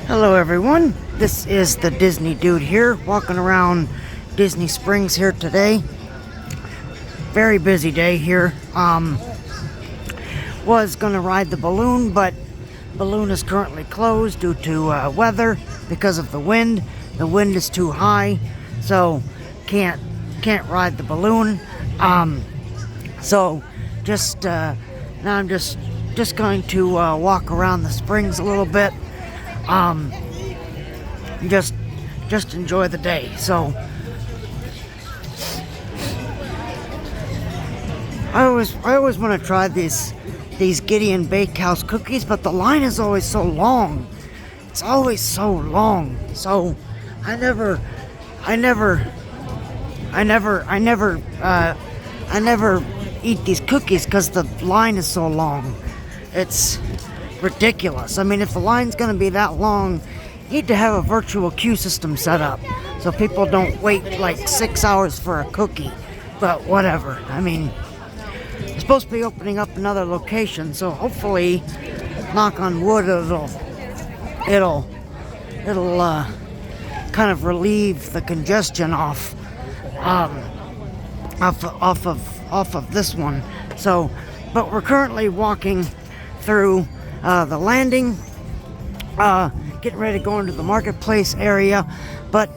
Hello everyone, this is the Disney Dude here, walking around Disney Springs here today. Very busy day here. Was gonna ride the balloon, but balloon is currently closed due to weather because of the wind. The wind is too high, so can't ride the balloon. So just now I'm just going to walk around the springs a little bit. Just enjoy the day. So I always want to try these Gideon Bakehouse cookies, but the line is always so long. It's always so long. So I never eat these cookies because the line is so long. It's ridiculous. I mean, if the line's going to be that long, you need to have a virtual queue system set up so people don't wait like 6 hours for a cookie. But whatever. I mean, it's supposed to be opening up another location, so hopefully, knock on wood, it'll kind of relieve the congestion off of this one. So, but we're currently walking through the landing, getting ready to go into the marketplace area. But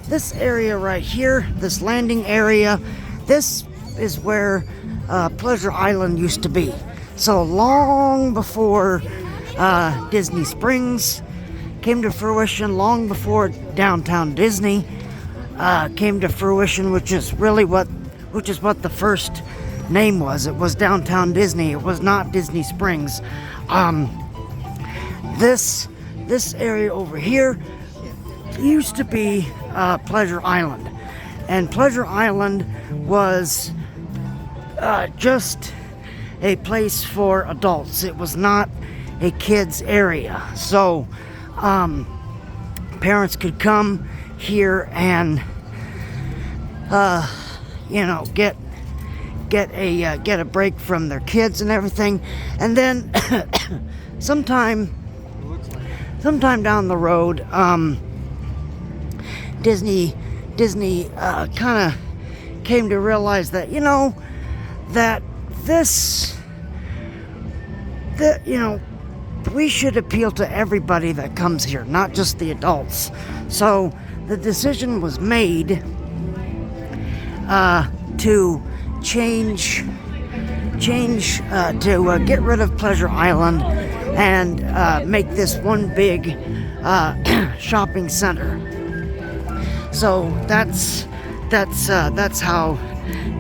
this area right here, this landing area, this is where Pleasure Island used to be. So long before Disney Springs came to fruition, long before Downtown Disney came to fruition, which is what the first name was. It was Downtown Disney. It was not Disney Springs. This area over here used to be Pleasure Island, and Pleasure Island was just a place for adults. It was not a kids area, so parents could come here and get a break from their kids and everything. And then sometime down the road, Disney kind of came to realize that we should appeal to everybody that comes here, not just the adults. So the decision was made to change to get rid of Pleasure Island and make this one big shopping center. So that's how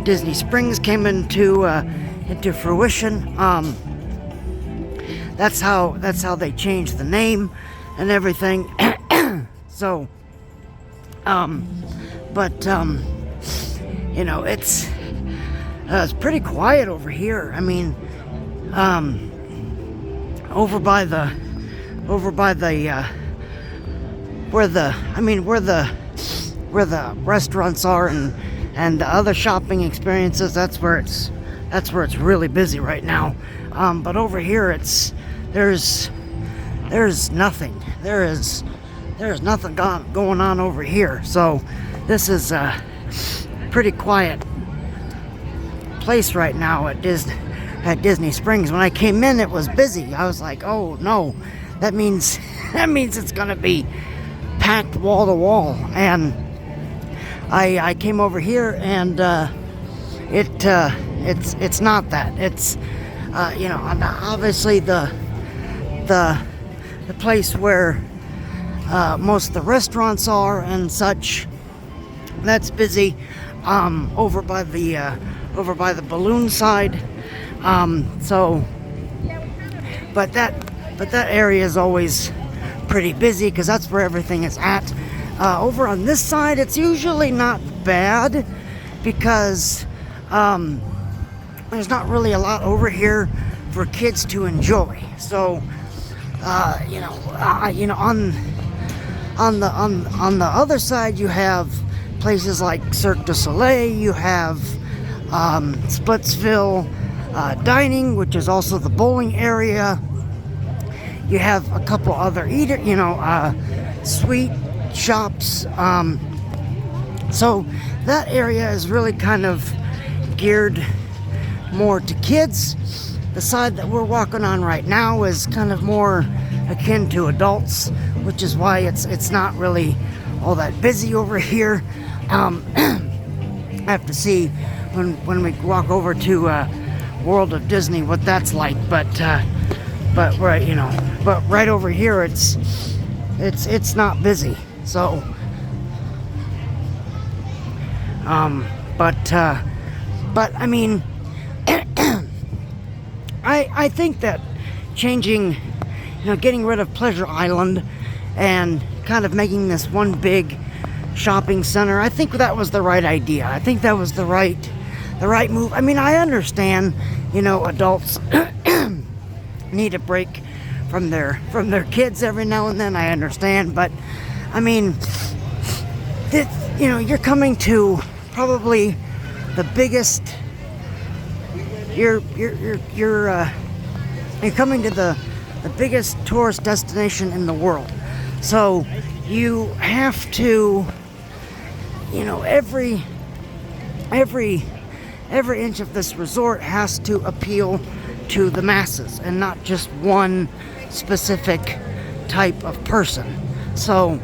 Disney Springs came into fruition. That's how they changed the name and everything. So it's pretty quiet over here. I mean, over by the where the restaurants are and the other shopping experiences, that's where it's really busy right now. But over here there's nothing. There's nothing going on over here. So this is a pretty quiet place right now at Disney Springs. When I came in, it was busy. I was like, oh no, that means it's gonna be packed wall to wall. And I came over here, and it's not that. It's obviously the place where most of the restaurants are and such, that's busy. Over by the balloon side. But that area is always pretty busy because that's where everything is at. Over on this side, it's usually not bad because there's not really a lot over here for kids to enjoy. So on the other side, you have places like Cirque du Soleil. You have Splitsville dining, which is also the bowling area. you have a couple other sweet shops. So that area is really kind of geared more to kids. The side that we're walking on right now is kind of more akin to adults, which is why it's not really all that busy over here. I have to see when we walk over to World of Disney what that's like, but right over here it's not busy. So but I mean, I think that changing, getting rid of Pleasure Island and kind of making this one big shopping center, I think that was the right idea. I think that was the right move. I mean, I understand, adults need a break from their kids every now and then. I understand, but I mean, you're coming to probably the biggest. You're coming to the biggest tourist destination in the world, so you have to, every inch of this resort has to appeal to the masses and not just one specific type of person. So,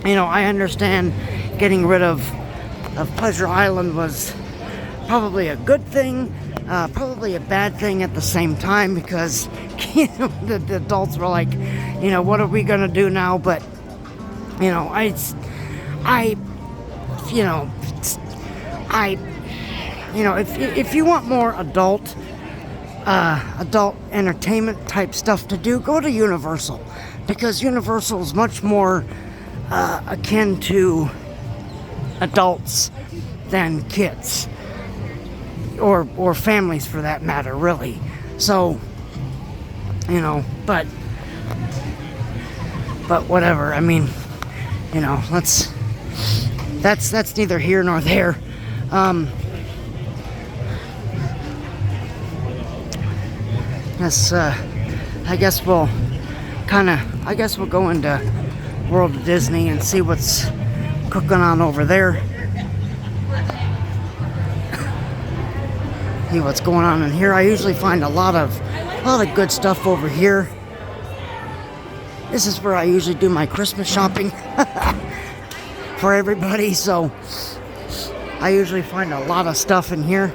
I understand getting rid of Pleasure Island was probably a good thing, probably a bad thing at the same time, because the adults were like, what are we gonna do now? But if you want more adult entertainment type stuff to do, go to Universal, because Universal is much more akin to adults than kids, or families for that matter, really. So, but whatever. I mean, that's neither here nor there. I guess we'll go into World of Disney and see what's cooking on over there. See what's going on in here. I usually find a lot of good stuff over here. This is where I usually do my Christmas shopping for everybody, so I usually find a lot of stuff in here.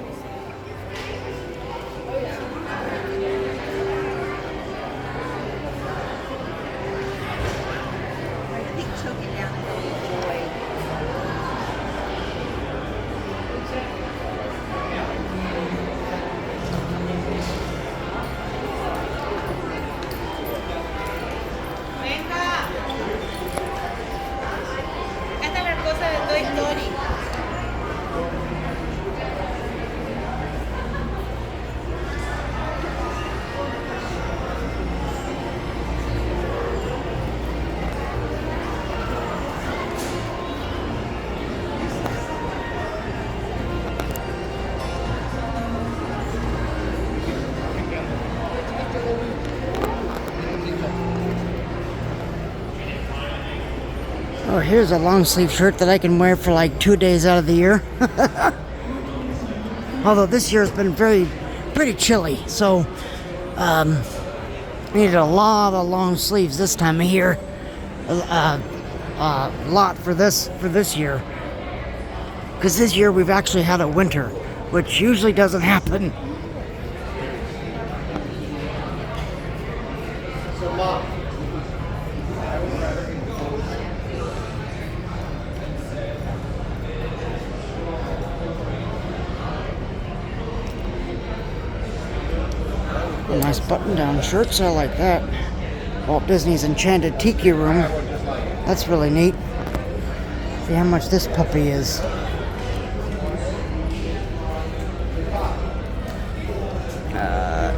Oh, here's a long sleeve shirt that I can wear for like 2 days out of the year. Although this year has been pretty chilly, so needed a lot of long sleeves this time of year. A lot for this year, because this year we've actually had a winter, which usually doesn't happen. Nice button-down shirts, I like that. Walt Disney's Enchanted Tiki Room. That's really neat. See how much this puppy is.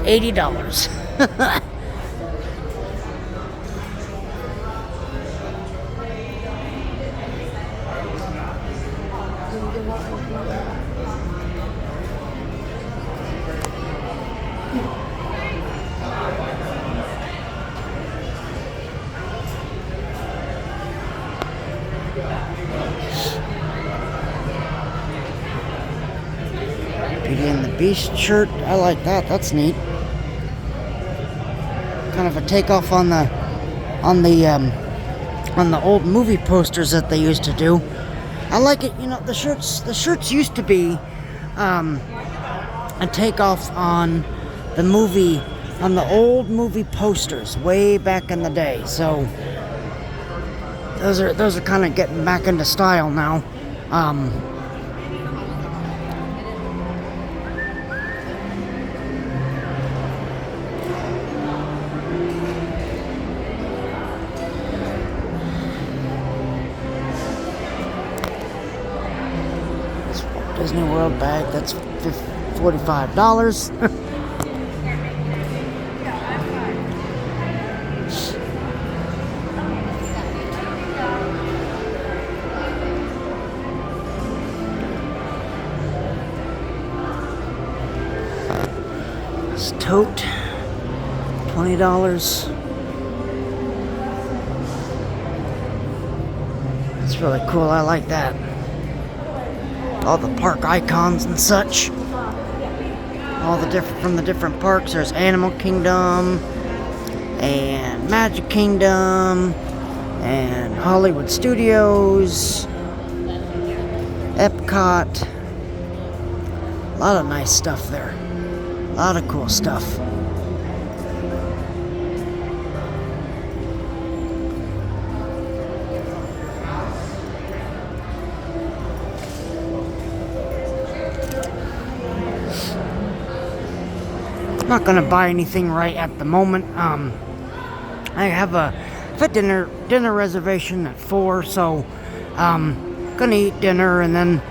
$80. Beast shirt. I like that. That's neat. Kind of a takeoff on the old movie posters that they used to do. I like it. You know, the shirts used to be a takeoff on the old movie posters way back in the day. So those are kind of getting back into style now. Disney World bag, that's $45. This tote, $20. That's really cool. I like that. All the park icons and such. All the from the different parks. There's Animal Kingdom and Magic Kingdom and Hollywood Studios, Epcot. A lot of nice stuff there. A lot of cool stuff. I'm not gonna buy anything right at the moment. I have a dinner reservation at 4, so gonna eat dinner and then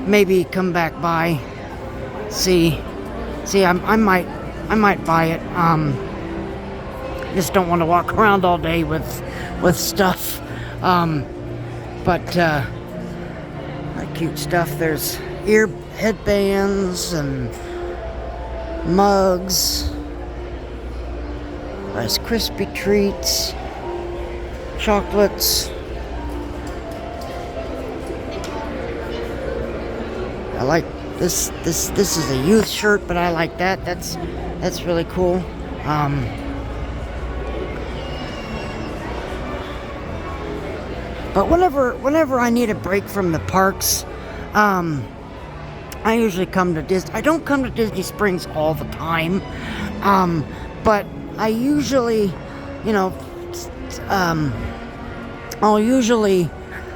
maybe come back by. See, I might buy it. Just don't want to walk around all day with stuff. But cute stuff. There's ear headbands and mugs, Rice Krispie treats, chocolates. I like this is a youth shirt, but I like that. That's really cool. But whenever I need a break from the parks, I usually come to Disney. I don't come to Disney Springs all the time, but I usually,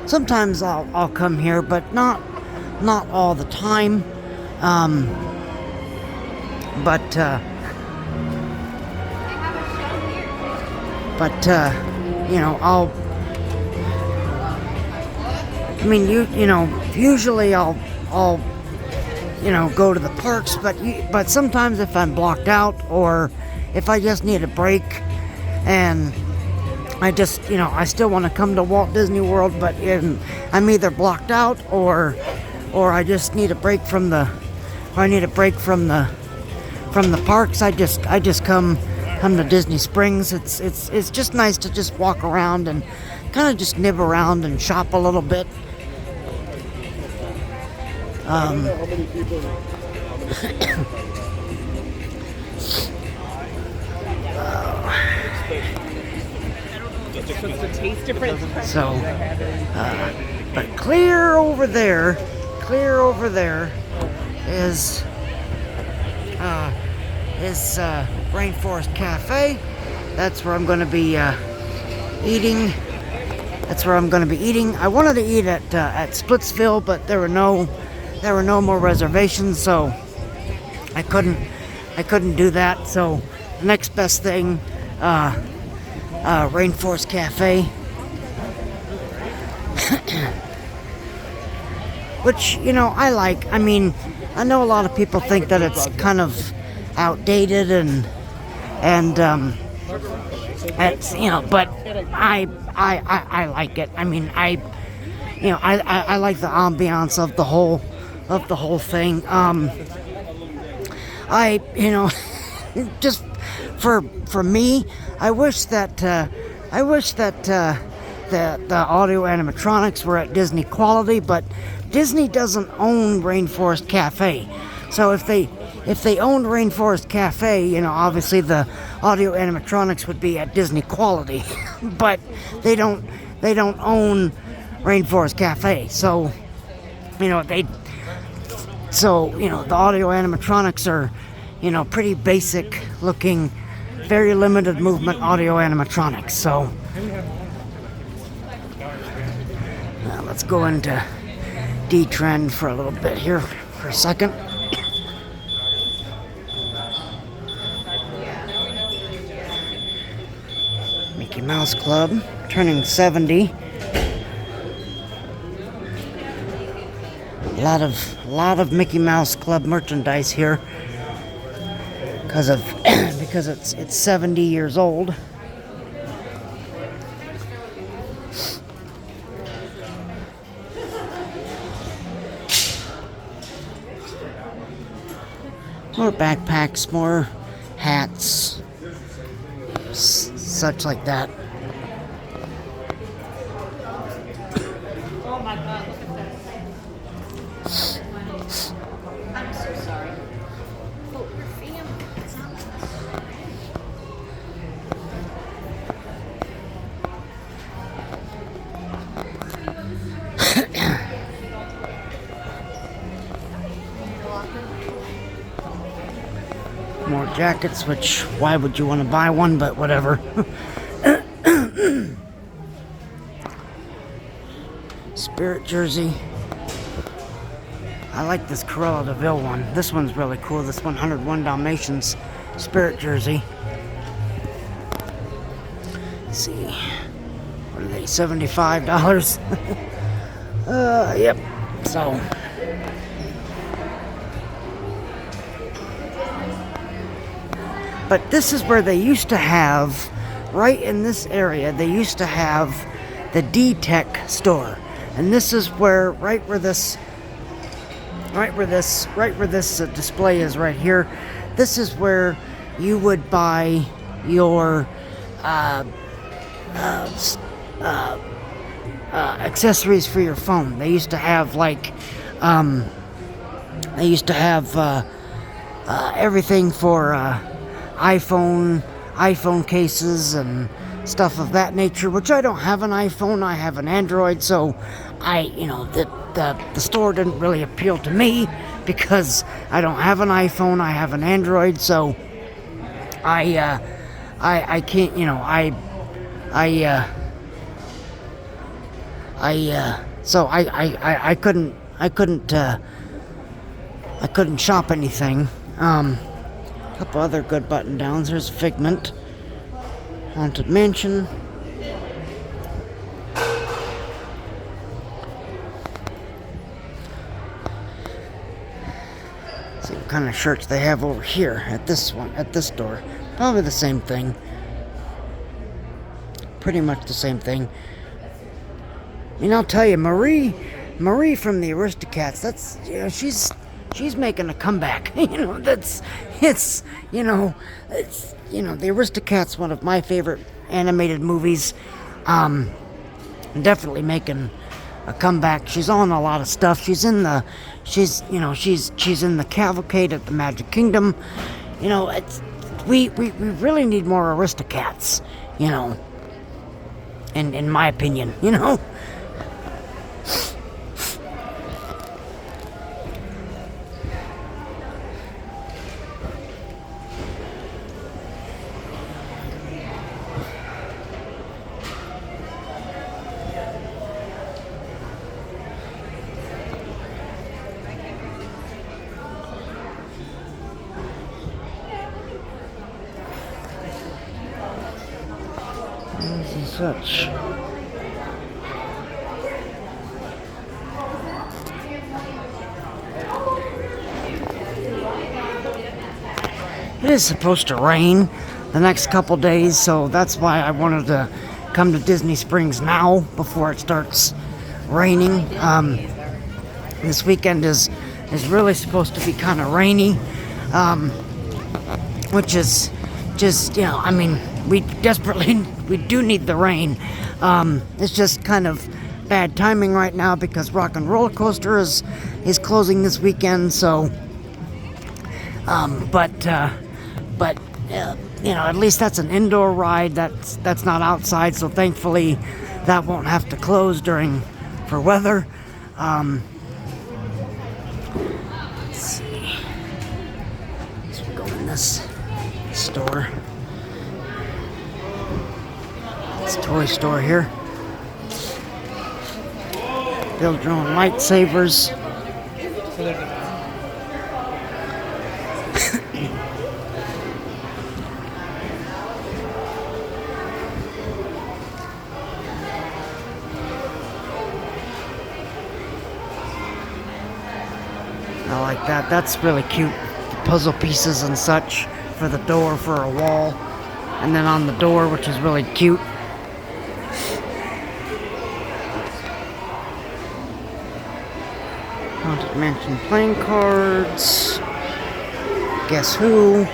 sometimes I'll come here, but not all the time. Usually I'll go to the parks, but sometimes if I'm blocked out or if I just need a break and I just, I still want to come to Walt Disney World, but I'm either blocked out or I just need a break from the parks. I just come to Disney Springs. It's just nice to just walk around and kind of just nib around and shop a little bit. So, but clear over there is Rainforest Cafe. That's where I'm going to be eating. I wanted to eat at Splitsville, but there were no more reservations, so I couldn't do that. So the next best thing, Rainforest Cafe, which I like. I mean, I know a lot of people think that it's kind of outdated and it's but I like it. I mean, I like the ambiance of the whole thing. Just for me, I wish that the audio animatronics were at Disney quality, but Disney doesn't own Rainforest Cafe. So if if they owned Rainforest Cafe, you know, obviously the audio animatronics would be at Disney quality, but they don't own Rainforest Cafe, so you know the audio animatronics are, you know, pretty basic looking, very limited movement audio animatronics. So let's go into D-Trend for a little bit here for a second. Mickey Mouse Club turning 70. A lot of Mickey Mouse Club merchandise here because it's 70 years old. More backpacks, more hats, such like that. Oh my God, look at that. I'm so sorry. Oh, your family. It's not More jackets, which, why would you want to buy one, but whatever. Spirit jersey. I like this Cruella de Vil one. This one's really cool. This 101 Dalmatians Spirit jersey. Let's see. What are they? $75? Yep. So. But this is where they used to have, right in this area, they used to have the D-Tech store. And this is where, right where this display is right here, this is where you would buy your accessories for your phone. They used to have everything for iPhone cases and stuff of that nature, which I don't have an iPhone, I have an Android, so the store didn't really appeal to me because I don't have an iPhone, I have an Android, so I can't, I couldn't shop anything. Couple other good button downs. There's Figment, Haunted Mansion. See what kind of shirts they have over here at this store. Probably the same thing. Pretty much the same thing. I mean, I'll tell you, Marie from the Aristocats. That's, she's making a comeback. The Aristocats, one of my favorite animated movies. Definitely making a comeback. She's on a lot of stuff. She's in the Cavalcade at the Magic Kingdom. We really need more Aristocats. In my opinion. Such. It is supposed to rain the next couple days, so that's why I wanted to come to Disney Springs now before it starts raining. This weekend is really supposed to be kind of rainy, which is just, we do need the rain. It's just kind of bad timing right now because Rock and Roller Coaster is closing this weekend, so But you know, at least that's an indoor ride. That's not outside. So thankfully, that won't have to close for weather. Let's see. Let's go in this store. It's a toy store here. Build your own lightsabers. I like that. That's really cute. Puzzle pieces and such for the door, for a wall. And then on the door, which is really cute. Haunted Mansion playing cards. Guess Who.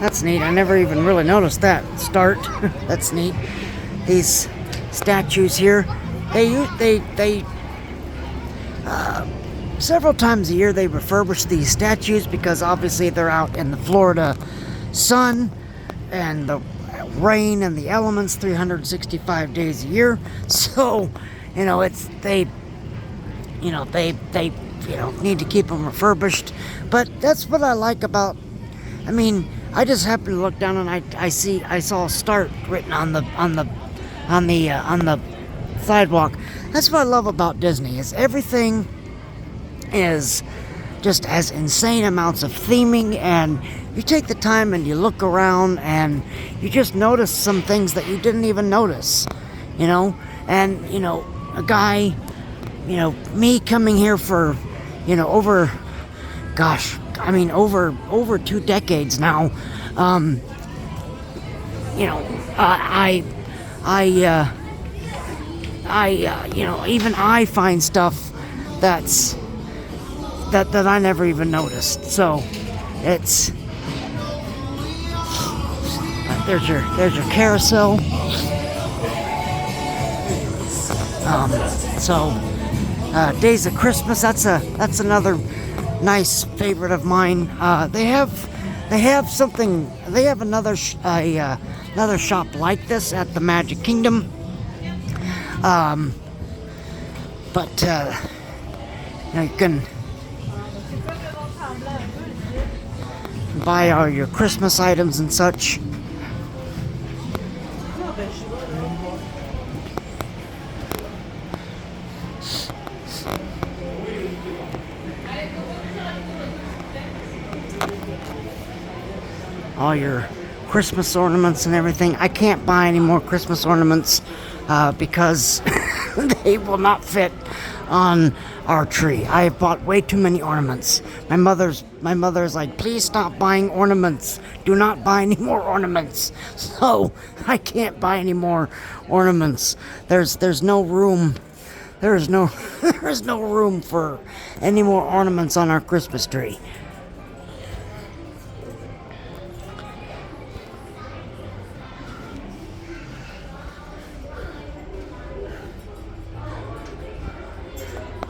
That's neat. I never even really noticed that. Start. That's neat. These statues here, they several times a year they refurbish these statues because obviously they're out in the Florida sun and the rain and the elements 365 days a year. So, you know, they need to keep them refurbished. But that's what I like about. I mean, I just happened to look down and I saw "start" written on the sidewalk. That's what I love about Disney. Is everything is just has insane amounts of theming, and you take the time and you look around and you just notice some things that you didn't even notice, you know. And you know, a guy, you know, me coming here for, you know, over 2 decades now. You know, you know, even I find stuff that I never even noticed. So it's there's your carousel. Days of Christmas. That's another nice favorite of mine. They have another shop like this at the Magic Kingdom. But you know, you can buy all your Christmas items and such. All your Christmas ornaments and everything. I can't buy any more Christmas ornaments because they will not fit on our tree. I have bought way too many ornaments. My mother's like, please stop buying ornaments. Do not buy any more ornaments. So I can't buy any more ornaments. There's no room. There's no room for any more ornaments on our Christmas tree.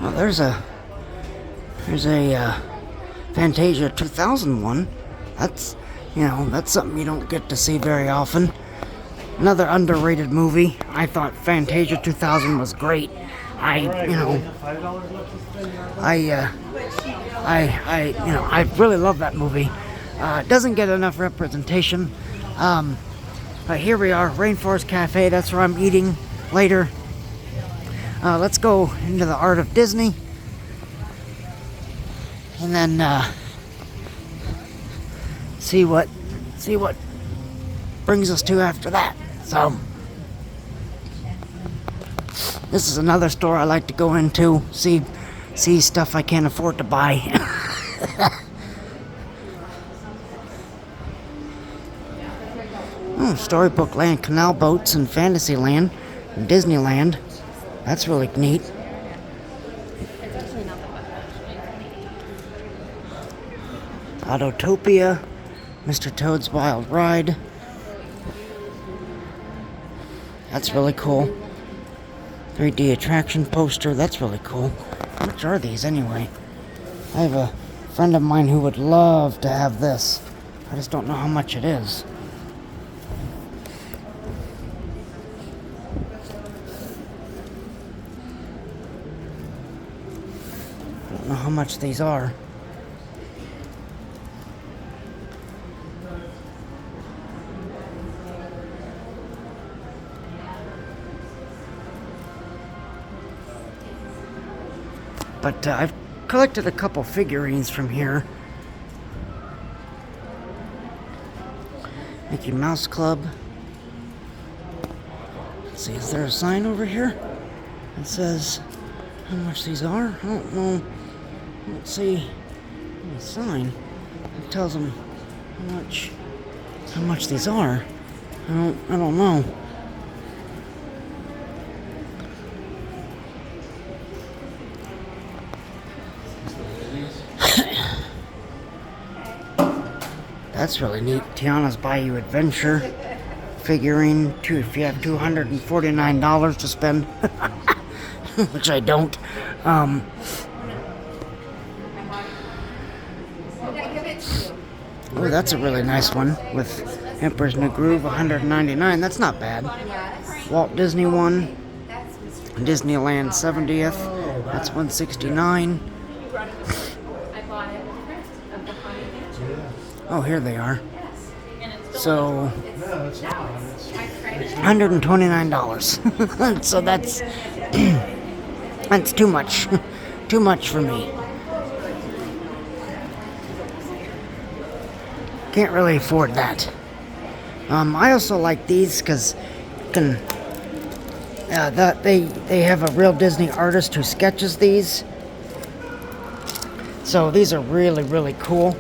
Well, there's a Fantasia 2001. That's something you don't get to see very often. Another underrated movie. I thought Fantasia 2000 was great. I really love that movie. It doesn't get enough representation. But here we are, Rainforest Cafe. That's where I'm eating later. Let's go into the Art of Disney, and then see what brings us to after that. So this is another store I like to go into, see stuff I can't afford to buy. Storybook Land, Canal Boats, and Fantasyland. Disneyland. That's really neat. It's actually not that bad. Autotopia, Mr. Toad's Wild Ride. That's really cool. 3D attraction poster. That's really cool. How much are these anyway? I have a friend of mine who would love to have this. I just don't know how much it is. I don't know how much these are. But I've collected a couple figurines from here. Mickey Mouse Club. Let's see, is there a sign over here that says how much these are? I don't know. I don't see any sign. It tells them how much these are. I don't know. That's really neat. Tiana's Bayou Adventure figurine. If you have $249 to spend, which I don't. Oh, that's a really nice one with Emperor's New Groove, $199. That's not bad. Walt Disney one, Disneyland 70th. That's $169. Oh, here they are. So, $129. So that's that's too much. Too much for me. Can't really afford that. I also like these because they have a real Disney artist who sketches these. So these are really, really cool.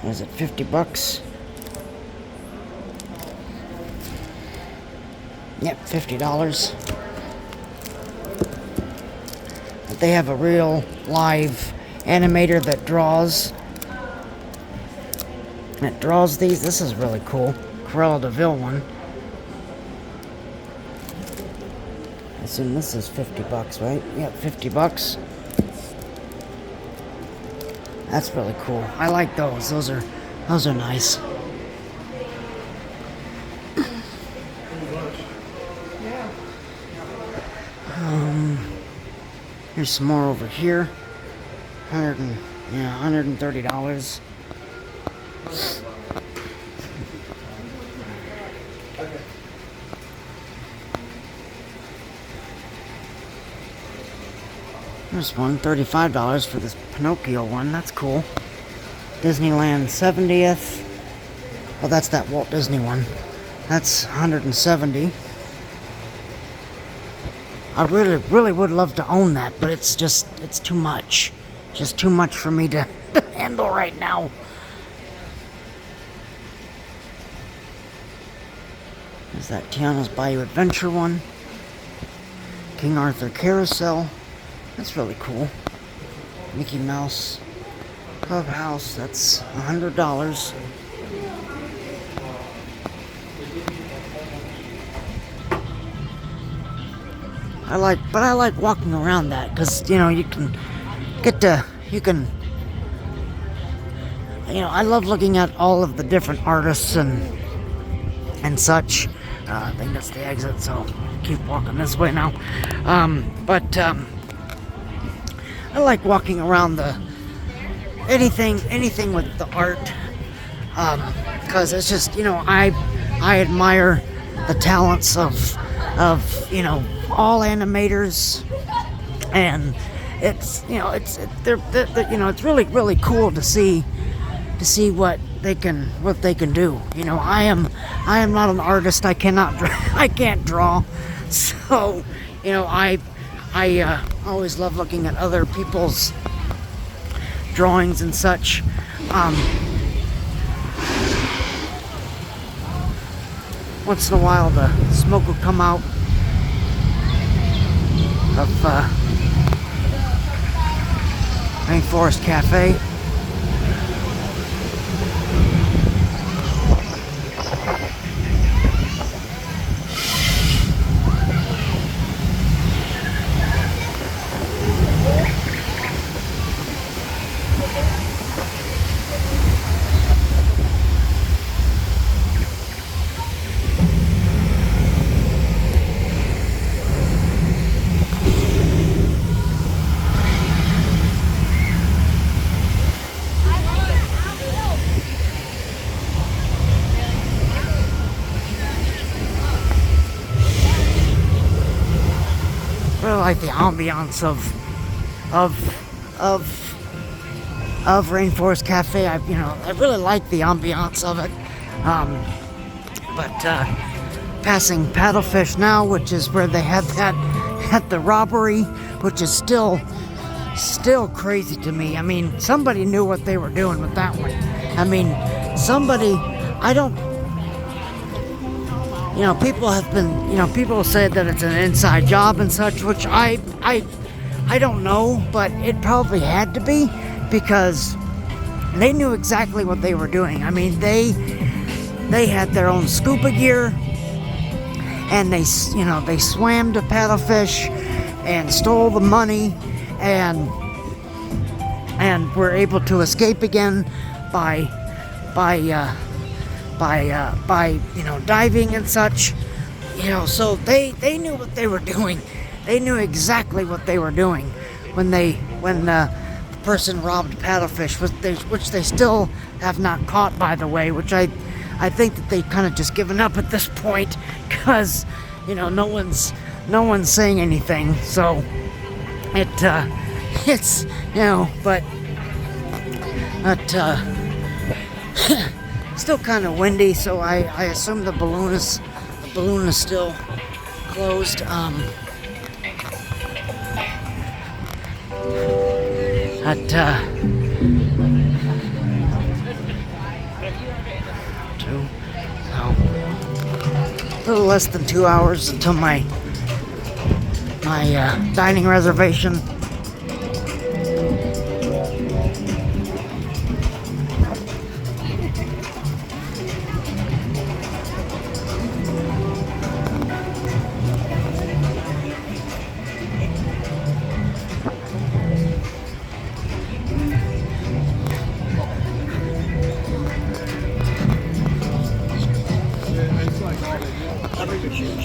Is it $50? Yep, $50. But they have a real live animator that draws these. This is really cool. Cruella de Vil one. I assume this is $50, right? Yep, $50. That's really cool. I like those. Those are nice. Here's some more over here. $130. There's one, $35 for this Pinocchio one. That's cool. Disneyland 70th. Oh, that's that Walt Disney one. That's $170. I really would love to own that, but it's too much. Just too much for me to handle right now. There's that Tiana's Bayou Adventure one. King Arthur Carousel. That's really cool. Mickey Mouse Clubhouse. That's $100. I like walking around that because you can I love looking at all of the different artists and such. I think that's the exit, so keep walking this way now. I like walking around anything with the art, because it's just I admire the talents of all animators, and it's really cool to see what they can do. I am not an artist. I can't draw, so I always love looking at other people's drawings and such. once in a while the smoke will come out of Rainforest Cafe. Really like the ambiance of Rainforest Cafe. I really like the ambiance of it. But passing Paddlefish now, which is where they had the robbery, which is still crazy to me. I mean, somebody knew what they were doing with that one. I mean, I don't. People say that it's an inside job and such, which I don't know, but it probably had to be, because they knew exactly what they were doing. I mean, they had their own scuba gear, and they swam to Paddlefish and stole the money, and were able to escape again by diving and such. So they knew what they were doing. They knew exactly what they were doing when the person robbed Paddlefish, which they still have not caught, by the way, which I think that they kind of just given up at this point, because no one's saying anything. So it's but still kind of windy, so I assume the balloon is still closed. A little less than 2 hours until my dining reservation.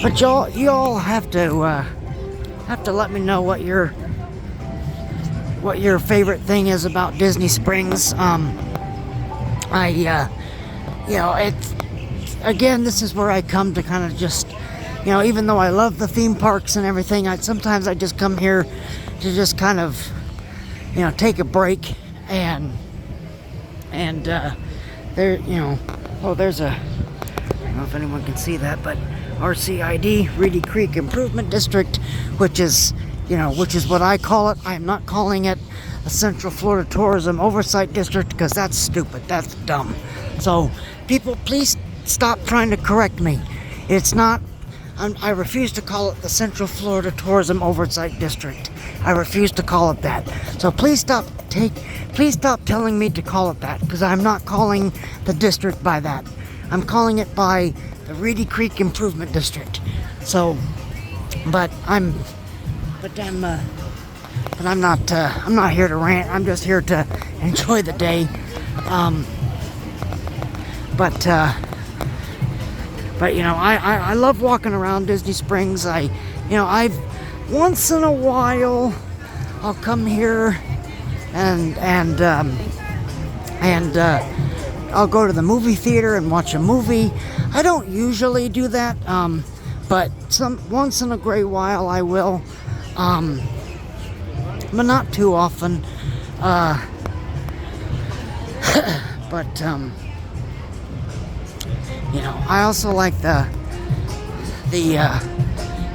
But y'all have to let me know what your favorite thing is about Disney Springs. It's, again, this is where I come to kind of just, even though I love the theme parks and everything, sometimes I just come here to just kind of, take a break and there, there's a, I don't know if anyone can see that, but RCID, Reedy Creek Improvement District, which is what I call it. I'm not calling it a Central Florida Tourism Oversight District, because that's stupid. That's dumb. So, people, please stop trying to correct me. It's not. I refuse to call it the Central Florida Tourism Oversight District. I refuse to call it that. So please stop telling me to call it that, because I'm not calling the district by that. I'm calling it by the Reedy Creek Improvement District. So, I'm not here to rant. I'm just here to enjoy the day. I love walking around Disney Springs. I've once in a while I'll come here and I'll go to the movie theater and watch a movie. I don't usually do that, but once in a great while I will, but not too often. I also like the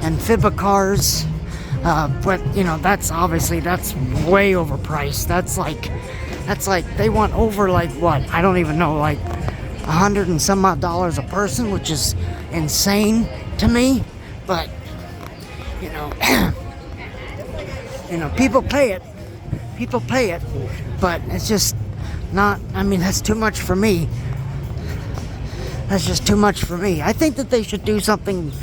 amphibicars, but that's way overpriced. That's like they want over, like, what, I don't even know, like $100 and some odd a person, which is insane to me, but you know, people pay it. People pay it, but it's just not. I mean, that's too much for me. That's just too much for me. I think that they should do something.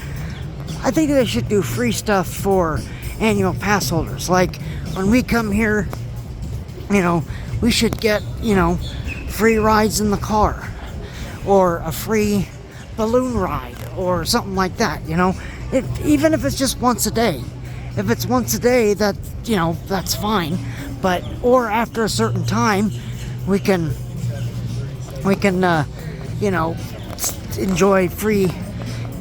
I think they should do free stuff for annual pass holders. Like when we come here, we should get, free rides in the car or a free balloon ride or something like that, even if it's just once a day. If it's once a day, that's fine. But, or after a certain time, we can enjoy free,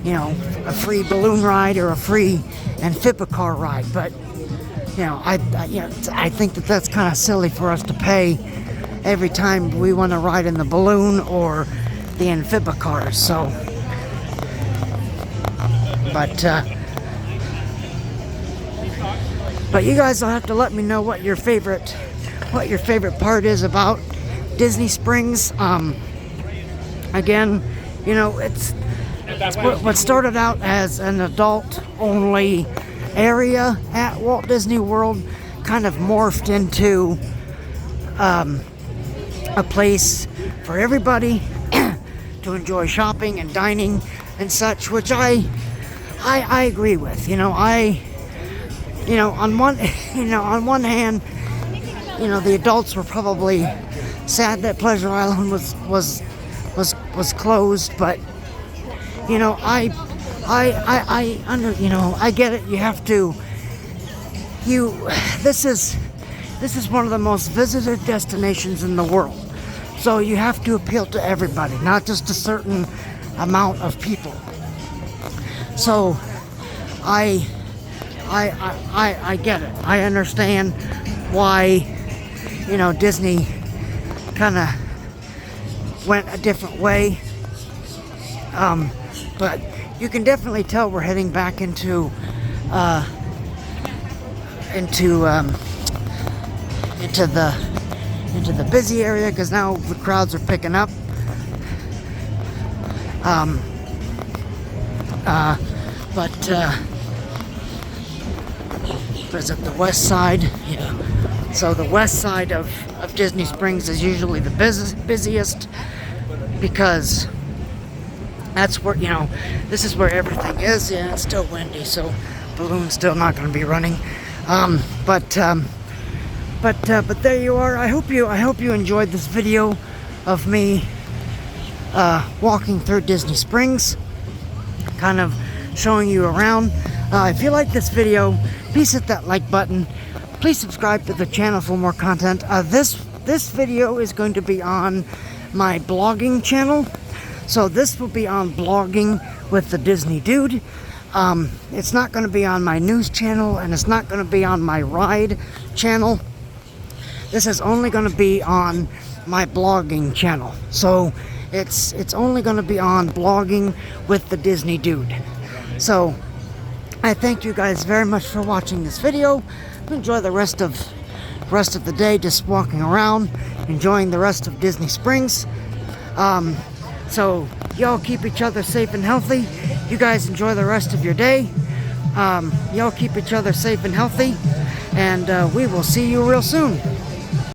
a free balloon ride or a free amphibicar ride. But, I think that that's kind of silly for us to pay every time we want to ride in the balloon or the amphibicars. So, but you guys will have to let me know what your favorite part is about Disney Springs. Again, it's what started out as an adult-only area at Walt Disney World kind of morphed into a place for everybody to enjoy shopping and dining and such, which I agree with. On one hand, the adults were probably sad that Pleasure Island was closed, but I get it. You have to. This is one of the most visited destinations in the world, so you have to appeal to everybody, not just a certain amount of people. So, I get it. I understand why, Disney kind of went a different way. But you can definitely tell we're heading back into the busy area, because now the crowds are picking up. Is it the west side? Yeah. So the west side of Disney Springs is usually the busiest, because that's where, this is where everything is. Yeah, it's still windy, so balloon's still not going to be running. But there you are. I hope you enjoyed this video of me walking through Disney Springs, kind of showing you around. If you like this video, please hit that like button. Please subscribe to the channel for more content. This video is going to be on my blogging channel. So this will be on Blogging with the Disney Dude. It's not going to be on my news channel, and it's not going to be on my ride channel. This is only going to be on my blogging channel. So it's only going to be on Blogging with the Disney Dude. So I thank you guys very much for watching this video. Enjoy the rest of the day just walking around, enjoying the rest of Disney Springs. So y'all keep each other safe and healthy. You guys enjoy the rest of your day. Y'all keep each other safe and healthy, and we will see you real soon.